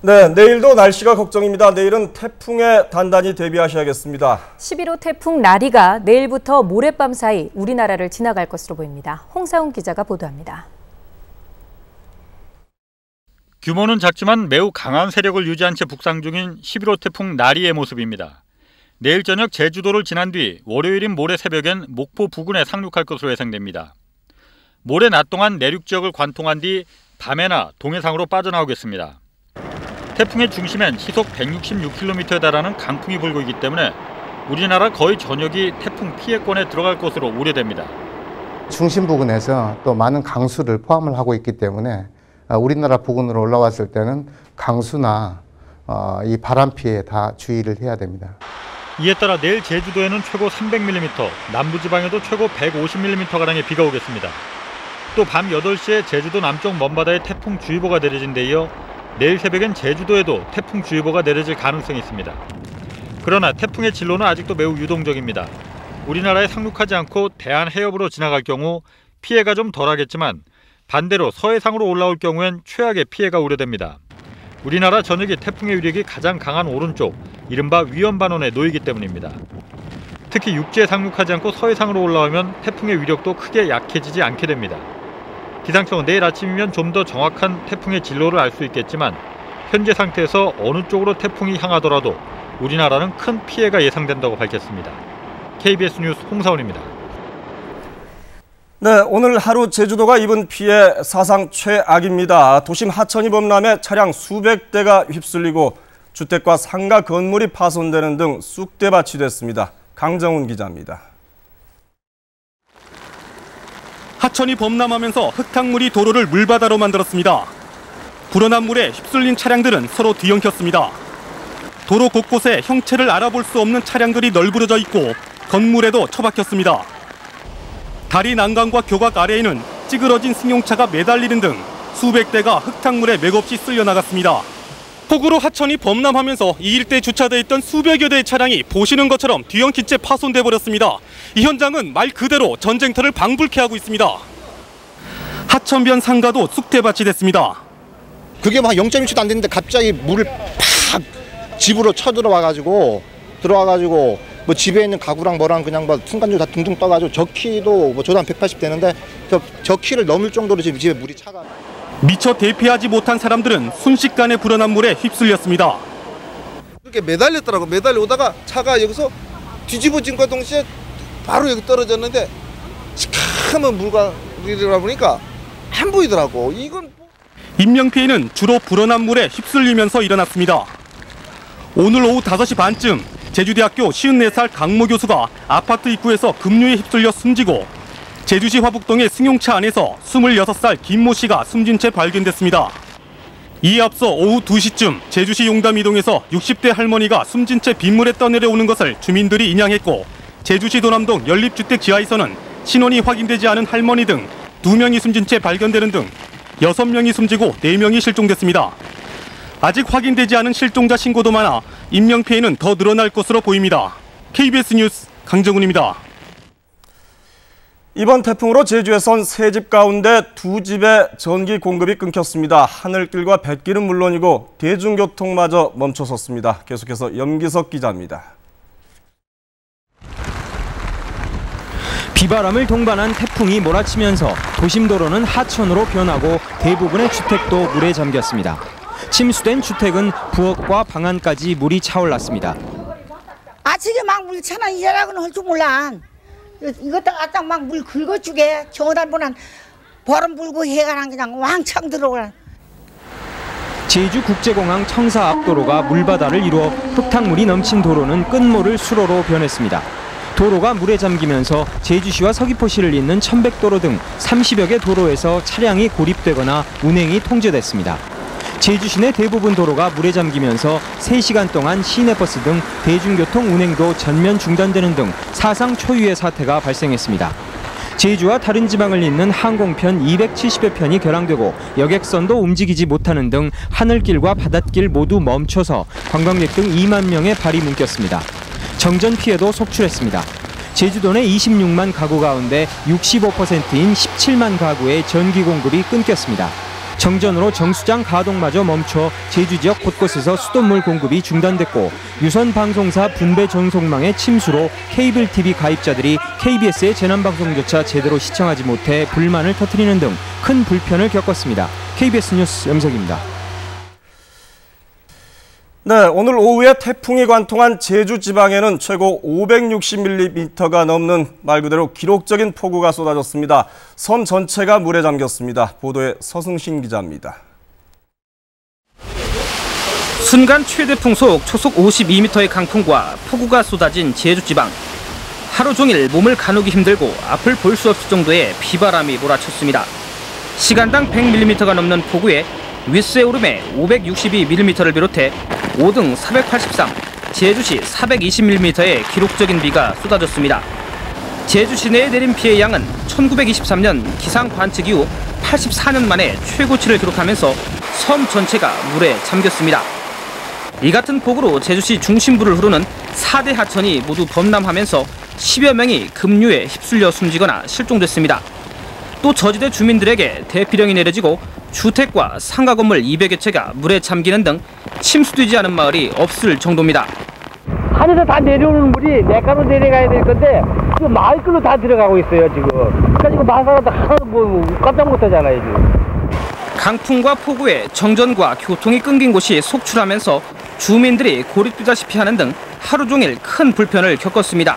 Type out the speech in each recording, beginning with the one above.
네, 내일도 날씨가 걱정입니다. 내일은 태풍에 단단히 대비하셔야겠습니다. 11호 태풍 나리가 내일부터 모레밤 사이 우리나라를 지나갈 것으로 보입니다. 홍사훈 기자가 보도합니다. 규모는 작지만 매우 강한 세력을 유지한 채 북상 중인 11호 태풍 나리의 모습입니다. 내일 저녁 제주도를 지난 뒤 월요일인 모레 새벽엔 목포 부근에 상륙할 것으로 예상됩니다. 모레 낮 동안 내륙 지역을 관통한 뒤 밤에나 동해상으로 빠져나오겠습니다. 태풍의 중심엔 시속 166km에 달하는 강풍이 불고 있기 때문에 우리나라 거의 전역이 태풍 피해권에 들어갈 것으로 우려됩니다. 중심 부근에서 또 많은 강수를 포함을 하고 있기 때문에 우리나라 부근으로 올라왔을 때는 강수나 이 바람 피해에 다 주의를 해야 됩니다. 이에 따라 내일 제주도에는 최고 300mm, 남부지방에도 최고 150mm가량의 비가 오겠습니다. 또 밤 8시에 제주도 남쪽 먼바다에 태풍주의보가 내려진 데 이어 내일 새벽엔 제주도에도 태풍주의보가 내려질 가능성이 있습니다. 그러나 태풍의 진로는 아직도 매우 유동적입니다. 우리나라에 상륙하지 않고 대한 해협으로 지나갈 경우 피해가 좀 덜하겠지만 반대로 서해상으로 올라올 경우엔 최악의 피해가 우려됩니다. 우리나라 전역이 태풍의 위력이 가장 강한 오른쪽, 이른바 위험반원에 놓이기 때문입니다. 특히 육지에 상륙하지 않고 서해상으로 올라오면 태풍의 위력도 크게 약해지지 않게 됩니다. 기상청은 내일 아침이면 좀 더 정확한 태풍의 진로를 알 수 있겠지만 현재 상태에서 어느 쪽으로 태풍이 향하더라도 우리나라는 큰 피해가 예상된다고 밝혔습니다. KBS 뉴스 홍사훈입니다. 네, 오늘 하루 제주도가 입은 피해 사상 최악입니다. 도심 하천이 범람해 차량 수백 대가 휩쓸리고 주택과 상가 건물이 파손되는 등 쑥대밭이 됐습니다. 강정훈 기자입니다. 하천이 범람하면서 흙탕물이 도로를 물바다로 만들었습니다. 불어난 물에 휩쓸린 차량들은 서로 뒤엉켰습니다. 도로 곳곳에 형체를 알아볼 수 없는 차량들이 널브러져 있고 건물에도 처박혔습니다. 다리 난간과 교각 아래에는 찌그러진 승용차가 매달리는 등 수백 대가 흙탕물에 맥없이 쓸려 나갔습니다. 폭우로 하천이 범람하면서 이 일대에 주차돼 있던 수백여 대의 차량이 보시는 것처럼 뒤엉킨 채 파손돼 버렸습니다. 이 현장은 말 그대로 전쟁터를 방불케 하고 있습니다. 하천변 상가도 쑥대밭이 됐습니다. 그게 막 0.1초도 안 됐는데 갑자기 물을 팍 집으로 쳐들어와가지고 뭐 집에 있는 가구랑 뭐랑 그냥 막 순간적으로 다 둥둥 떠가지고 저 키도 뭐 저도 한 180 되는데 저 키를 넘을 정도로 지금 집에 물이 차가. 미처 대피하지 못한 사람들은 순식간에 불어난 물에 휩쓸렸습니다. 이렇게 매달렸더라고. 매달려오다가 차가 여기서 뒤집어진과 동시에 바로 여기 떨어졌는데 시커먼 물이라 보니까 안 보이더라고. 이건 인명피해는 주로 불어난 물에 휩쓸리면서 일어났습니다. 오늘 오후 5시 반쯤 제주대학교 54살 강모 교수가 아파트 입구에서 급류에 휩쓸려 숨지고 제주시 화북동의 승용차 안에서 26살 김모 씨가 숨진 채 발견됐습니다. 이에 앞서 오후 2시쯤 제주시 용담 이동에서 60대 할머니가 숨진 채 빗물에 떠내려오는 것을 주민들이 인양했고 제주시 도남동 연립주택 지하에서는 신원이 확인되지 않은 할머니 등 2명이 숨진 채 발견되는 등 6명이 숨지고 4명이 실종됐습니다. 아직 확인되지 않은 실종자 신고도 많아 인명피해는 더 늘어날 것으로 보입니다. KBS 뉴스 강정훈입니다. 이번 태풍으로 제주에선 3집 가운데 2집의 전기 공급이 끊겼습니다. 하늘길과 뱃길은 물론이고 대중교통마저 멈춰섰습니다. 계속해서 염기석 기자입니다. 비바람을 동반한 태풍이 몰아치면서 도심도로는 하천으로 변하고 대부분의 주택도 물에 잠겼습니다. 침수된 주택은 부엌과 방 안까지 물이 차올랐습니다. 아침에 막 물 차나 이제라고는 할 줄 몰라. 이것도 아딱 막 물 긁어주게 정오달보난 바람 불고 해가랑 그냥 왕창 들어오라. 제주국제공항 청사 앞도로가 물바다를 이루어 흙탕물이 넘친 도로는 끝모를 수로로 변했습니다. 도로가 물에 잠기면서 제주시와 서귀포시를 잇는 천백도로 등 30여 개 도로에서 차량이 고립되거나 운행이 통제됐습니다. 제주시 내 대부분 도로가 물에 잠기면서 3시간 동안 시내버스 등 대중교통 운행도 전면 중단되는 등 사상 초유의 사태가 발생했습니다. 제주와 다른 지방을 잇는 항공편 270여 편이 결항되고 여객선도 움직이지 못하는 등 하늘길과 바닷길 모두 멈춰서 관광객 등 2만 명의 발이 묶였습니다. 정전 피해도 속출했습니다. 제주도 내 26만 가구 가운데 65%인 17만 가구의 전기 공급이 끊겼습니다. 정전으로 정수장 가동마저 멈춰 제주 지역 곳곳에서 수돗물 공급이 중단됐고 유선 방송사 분배 전송망의 침수로 케이블 TV 가입자들이 KBS의 재난방송조차 제대로 시청하지 못해 불만을 터뜨리는 등 큰 불편을 겪었습니다. KBS 뉴스 염석입니다. 네, 오늘 오후에 태풍이 관통한 제주 지방에는 최고 560mm가 넘는 말 그대로 기록적인 폭우가 쏟아졌습니다. 섬 전체가 물에 잠겼습니다. 보도에 서승신 기자입니다. 순간 최대 풍속 초속 52m의 강풍과 폭우가 쏟아진 제주 지방. 하루 종일 몸을 가누기 힘들고 앞을 볼 수 없을 정도의 비바람이 몰아쳤습니다. 시간당 100mm가 넘는 폭우에 윗수에 오름에 562mm를 비롯해 5등 483, 제주시 420mm의 기록적인 비가 쏟아졌습니다. 제주 시내에 내린 피해 양은 1923년 기상 관측 이후 84년 만에 최고치를 기록하면서 섬 전체가 물에 잠겼습니다. 이 같은 폭우로 제주시 중심부를 흐르는 4대 하천이 모두 범람하면서 10여 명이 급류에 휩쓸려 숨지거나 실종됐습니다. 또 저지대 주민들에게 대피령이 내려지고 주택과 상가 건물 200여 채가 물에 잠기는 등 침수되지 않은 마을이 없을 정도입니다. 하늘에서 다 내려오는 물이 내가로 내려가야 될 건데 지금 마을길로 다 들어가고 있어요 지금. 그러니까 지금 마사가도 하나도 뭐 깜짝 못하잖아요 지금. 강풍과 폭우에 정전과 교통이 끊긴 곳이 속출하면서 주민들이 고립되다시피 하는 등 하루 종일 큰 불편을 겪었습니다.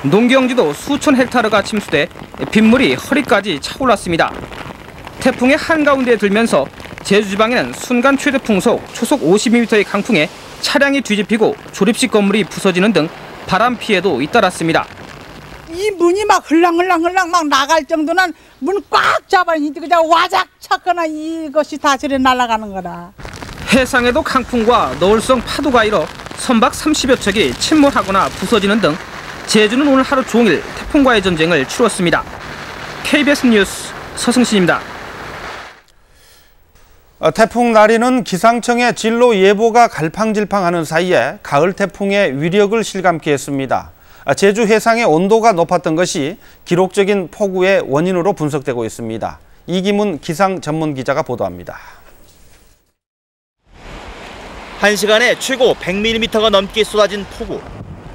농경지도 수천 헥타르가 침수돼 빗물이 허리까지 차올랐습니다. 태풍의 한가운데에 들면서 제주 지방에는 순간 최대 풍속 초속 52m의 강풍에 차량이 뒤집히고 조립식 건물이 부서지는 등 바람 피해도 잇따랐습니다. 이 문이 막 흘랑흘랑 막 나갈 정도는 문 꽉 잡아 있는데 그냥 와작 찼거나 이것이 다 저래 날아가는 거라. 해상에도 강풍과 너울성 파도가 일어 선박 30여 척이 침몰하거나 부서지는 등 제주는 오늘 하루 종일 태풍과의 전쟁을 치렀습니다. KBS 뉴스 서승신입니다. 태풍 나리는 기상청의 진로 예보가 갈팡질팡하는 사이에 가을 태풍의 위력을 실감케 했습니다. 제주 해상의 온도가 높았던 것이 기록적인 폭우의 원인으로 분석되고 있습니다. 이기문 기상 전문 기자가 보도합니다. 1시간에 최고 100mm가 넘게 쏟아진 폭우.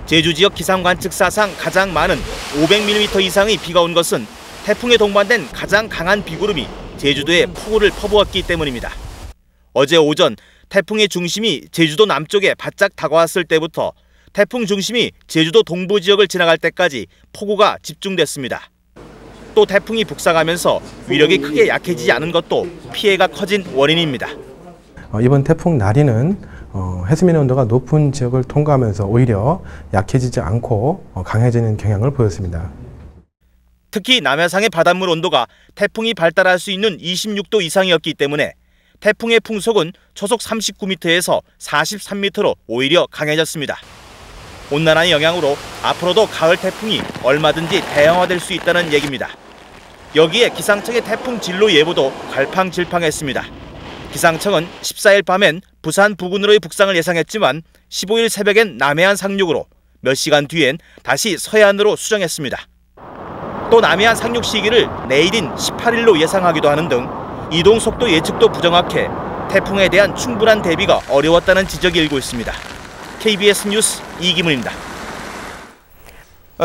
제주 지역 기상 관측 사상 가장 많은 500mm 이상의 비가 온 것은 태풍에 동반된 가장 강한 비구름이 제주도에 폭우를 퍼부었기 때문입니다. 어제 오전 태풍의 중심이 제주도 남쪽에 바짝 다가왔을 때부터 태풍 중심이 제주도 동부 지역을 지나갈 때까지 폭우가 집중됐습니다. 또 태풍이 북상하면서 위력이 크게 약해지지 않은 것도 피해가 커진 원인입니다. 이번 태풍 나리는 해수면의 온도가 높은 지역을 통과하면서 오히려 약해지지 않고 강해지는 경향을 보였습니다. 특히 남해상의 바닷물 온도가 태풍이 발달할 수 있는 26도 이상이었기 때문에 태풍의 풍속은 초속 39m에서 43m로 오히려 강해졌습니다. 온난화의 영향으로 앞으로도 가을 태풍이 얼마든지 대형화될 수 있다는 얘기입니다. 여기에 기상청의 태풍 진로 예보도 갈팡질팡했습니다. 기상청은 14일 밤엔 부산 부근으로의 북상을 예상했지만 15일 새벽엔 남해안 상륙으로, 몇 시간 뒤엔 다시 서해안으로 수정했습니다. 또 남해안 상륙 시기를 내일인 18일로 예상하기도 하는 등 이동 속도 예측도 부정확해 태풍에 대한 충분한 대비가 어려웠다는 지적이 일고 있습니다. KBS 뉴스 이기문입니다.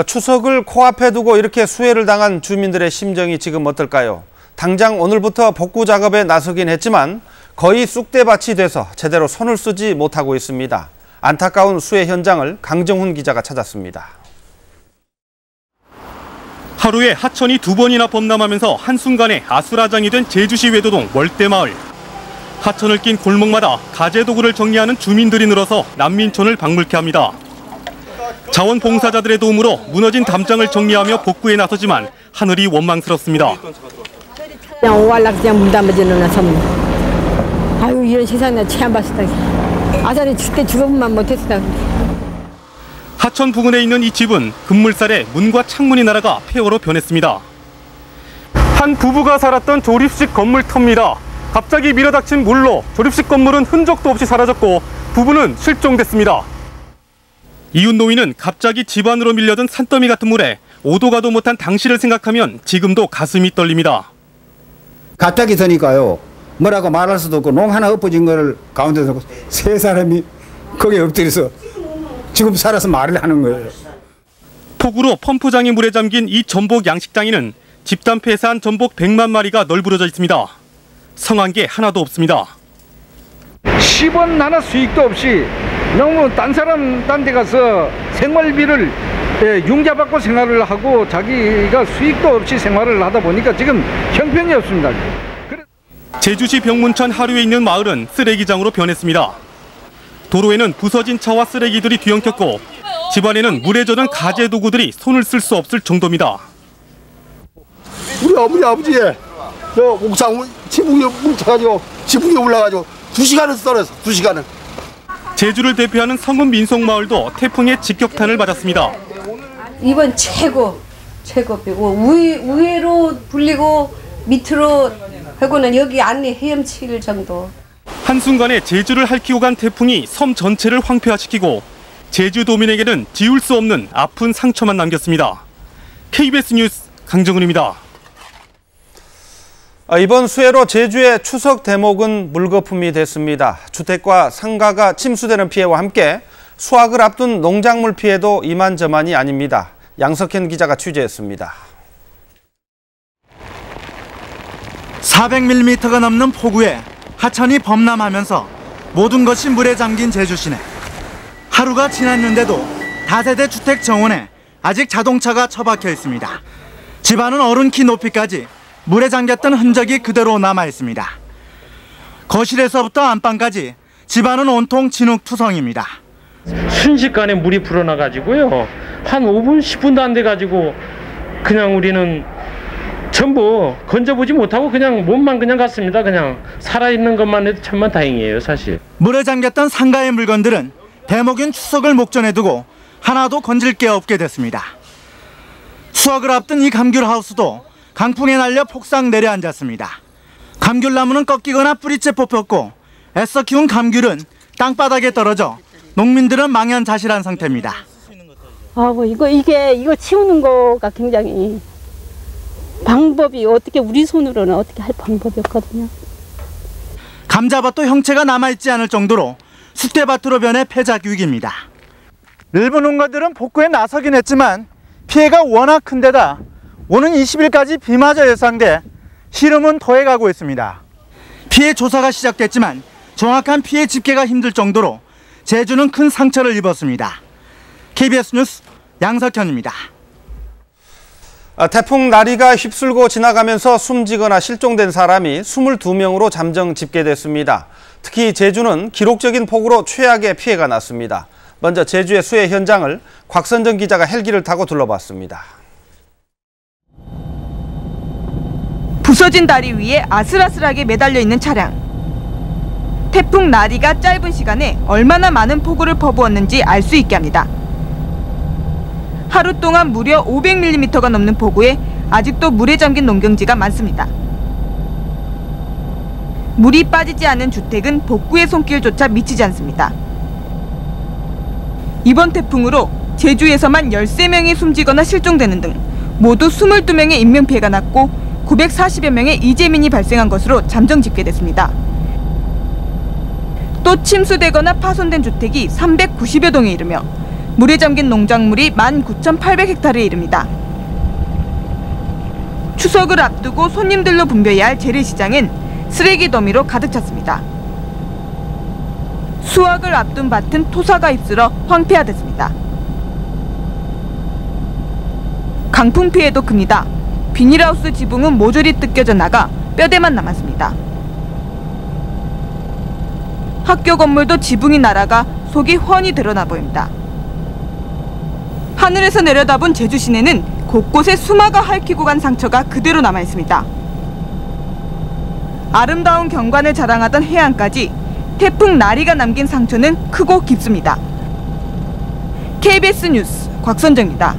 추석을 코앞에 두고 이렇게 수해를 당한 주민들의 심정이 지금 어떨까요? 당장 오늘부터 복구 작업에 나서긴 했지만 거의 쑥대밭이 돼서 제대로 손을 쓰지 못하고 있습니다. 안타까운 수해 현장을 강정훈 기자가 찾았습니다. 하루에 하천이 2번이나 범람하면서 한순간에 아수라장이 된 제주시 외도동 월대마을. 하천을 낀 골목마다 가재도구를 정리하는 주민들이 늘어서 난민촌을 방불케 합니다. 자원봉사자들의 도움으로 무너진 담장을 정리하며 복구에 나서지만 하늘이 원망스럽습니다. 그냥 오갈락 그냥 물 담아지는 섬. 아유 이런 세상에 처음 봤다. 아자리 죽게 죽어보면 못했다. 하천 부근에 있는 이 집은 급물살에 문과 창문이 날아가 폐허로 변했습니다. 한 부부가 살았던 조립식 건물 터입니다. 갑자기 밀어닥친 물로 조립식 건물은 흔적도 없이 사라졌고 부부는 실종됐습니다. 이웃 노인은 갑자기 집 안으로 밀려든 산더미 같은 물에 오도 가도 못한 당시를 생각하면 지금도 가슴이 떨립니다. 갑자기 서니까요. 뭐라고 말할 수도 없고 농 하나 엎어진 거를 가운데 두고 세 사람이 거기에 엎드려서 지금 살아서 말을 하는 거예요. 폭우로 펌프장이 물에 잠긴 이 전복 양식장에는 집단 폐사한 전복 100만 마리가 널브러져 있습니다. 성한 게 하나도 없습니다. 10원 하나 수익도 없이 너무 딴 데 가서 생활비를 융자받고 생활을 하고 자기가 수익도 없이 생활을 하다 보니까 지금 형편이 없습니다. 제주시 병문천 하류에 있는 마을은 쓰레기장으로 변했습니다. 도로에는 부서진 차와 쓰레기들이 뒤엉켰고 집안에는 물에 젖은 가재 도구들이 손을 쓸 수 없을 정도입니다. 우리 어머니 아버지 저 옥상 지붕에 물 차가지고 지붕에 올라가지고 2시간을 썰었어. 2시간을. 제주를 대표하는 성읍 민속마을도 태풍의 직격탄을 맞았습니다. 이번 최고비고 위로 불리고 밑으로 하고는 여기 안에 헤엄칠 정도. 한순간에 제주를 핥히고 간 태풍이 섬 전체를 황폐화시키고 제주도민에게는 지울 수 없는 아픈 상처만 남겼습니다. KBS 뉴스 강정은입니다. 이번 수해로 제주의 추석 대목은 물거품이 됐습니다. 주택과 상가가 침수되는 피해와 함께 수확을 앞둔 농작물 피해도 이만저만이 아닙니다. 양석현 기자가 취재했습니다. 400mm가 넘는 폭우에 하천이 범람하면서 모든 것이 물에 잠긴 제주시내. 하루가 지났는데도 다세대 주택 정원에 아직 자동차가 처박혀 있습니다. 집안은 어른 키 높이까지 물에 잠겼던 흔적이 그대로 남아 있습니다. 거실에서부터 안방까지 집안은 온통 진흙투성입니다. 순식간에 물이 불어나가지고요. 한 5분, 10분도 안 돼가지고 그냥 우리는 전부 건져보지 못하고 그냥 몸만 그냥 갔습니다. 그냥 살아있는 것만 해도 천만 다행이에요, 사실. 물에 잠겼던 상가의 물건들은 대목인 추석을 목전에 두고 하나도 건질 게 없게 됐습니다. 수확을 앞둔 이 감귤하우스도 강풍에 날려 폭삭 내려앉았습니다. 감귤나무는 꺾이거나 뿌리째 뽑혔고 애써 키운 감귤은 땅바닥에 떨어져 농민들은 망연자실한 상태입니다. 이거 치우는 거가 굉장히 방법이 어떻게 우리 손으로는 어떻게 할 방법이 없거든요. 감자밭도 형체가 남아있지 않을 정도로 쑥대밭으로 변해 폐작 위기입니다. 일부 농가들은 복구에 나서긴 했지만 피해가 워낙 큰 데다 오는 20일까지 비마저 예상돼 시름은 더해가고 있습니다. 피해 조사가 시작됐지만 정확한 피해 집계가 힘들 정도로 제주는 큰 상처를 입었습니다. KBS 뉴스 양석현입니다. 태풍 나리가 휩쓸고 지나가면서 숨지거나 실종된 사람이 22명으로 잠정 집계됐습니다. 특히 제주는 기록적인 폭우로 최악의 피해가 났습니다. 먼저 제주의 수해 현장을 곽선정 기자가 헬기를 타고 둘러봤습니다. 부서진 다리 위에 아슬아슬하게 매달려 있는 차량. 태풍 나리가 짧은 시간에 얼마나 많은 폭우를 퍼부었는지 알 수 있게 합니다. 하루 동안 무려 500mm가 넘는 폭우에 아직도 물에 잠긴 농경지가 많습니다. 물이 빠지지 않은 주택은 복구의 손길조차 미치지 않습니다. 이번 태풍으로 제주에서만 13명이 숨지거나 실종되는 등 모두 22명의 인명피해가 났고 940여 명의 이재민이 발생한 것으로 잠정 집계됐습니다. 또 침수되거나 파손된 주택이 390여 동에 이르며 물에 잠긴 농작물이 19,800헥타르에 이릅니다. 추석을 앞두고 손님들로 붐벼야 할 재래시장은 쓰레기 더미로 가득 찼습니다. 수확을 앞둔 밭은 토사가 휩쓸어 황폐화됐습니다. 강풍 피해도 큽니다. 비닐하우스 지붕은 모조리 뜯겨져 나가 뼈대만 남았습니다. 학교 건물도 지붕이 날아가 속이 훤히 드러나 보입니다. 하늘에서 내려다본 제주 시내는 곳곳에 수마가 핥히고 간 상처가 그대로 남아 있습니다. 아름다운 경관을 자랑하던 해안까지 태풍 나리가 남긴 상처는 크고 깊습니다. KBS 뉴스 곽선정입니다.